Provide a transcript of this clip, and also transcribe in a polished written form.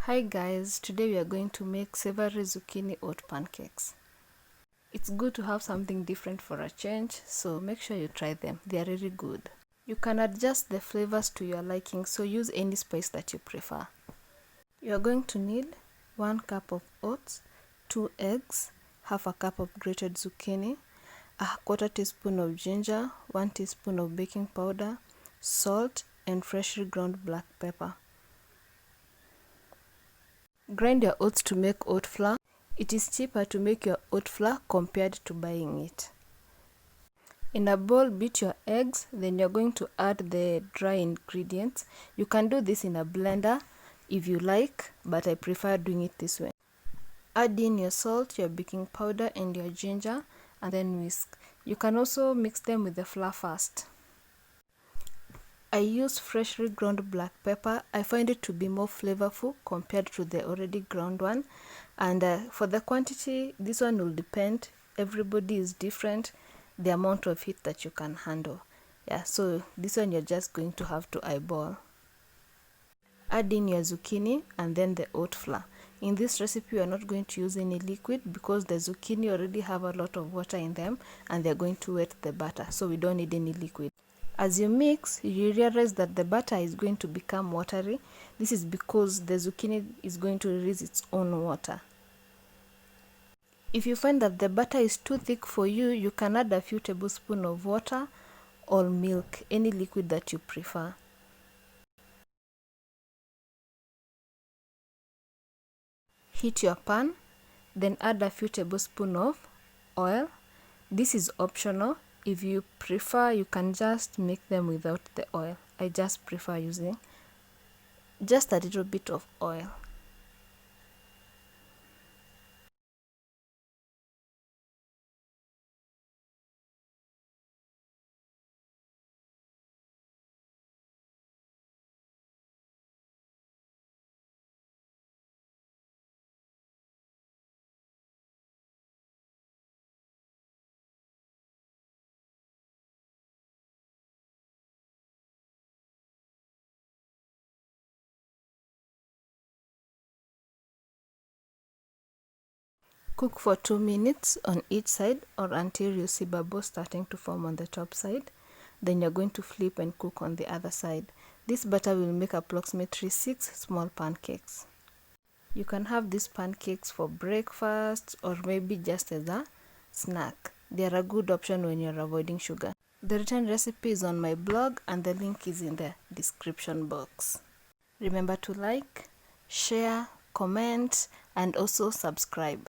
Hi guys, today we are going to make savory zucchini oat pancakes. It's good to have something different for a change, so make sure you try them. They are really good. You can adjust the flavors to your liking, so use any spice that you prefer. You are going to need 1 cup of oats, 2 eggs, half a cup of grated zucchini, a quarter teaspoon of ginger, 1 teaspoon of baking powder, salt, and freshly ground black pepper. Grind your oats to make oat flour. It is cheaper to make your oat flour compared to buying it. In a bowl, beat your eggs, then you're going to add the dry ingredients. You can do this in a blender if you like, but I prefer doing it this way. Add in your salt, your baking powder, and your ginger, and then whisk. You can also mix them with the flour first. I use freshly ground black pepper. I find it to be more flavorful compared to the already ground one. And for the quantity, this one will depend. Everybody is different. The amount of heat that you can handle. Yeah, so this one you're just going to have to eyeball. Add in your zucchini and then the oat flour. In this recipe, you are not going to use any liquid because the zucchini already have a lot of water in them and they're going to wet the batter, so we don't need any liquid. As you mix, you realize that the batter is going to become watery. This is because the zucchini is going to release its own water. If you find that the batter is too thick for you, you can add a few tablespoons of water or milk, any liquid that you prefer. Heat your pan, then add a few tablespoons of oil. This is optional. If you prefer, you can just make them without the oil. I just prefer using just a little bit of oil. Cook for 2 minutes on each side or until you see bubbles starting to form on the top side. Then you're going to flip and cook on the other side. This batter will make approximately 6 small pancakes. You can have these pancakes for breakfast or maybe just as a snack. They are a good option when you're avoiding sugar. The written recipe is on my blog and the link is in the description box. Remember to like, share, comment, and also subscribe.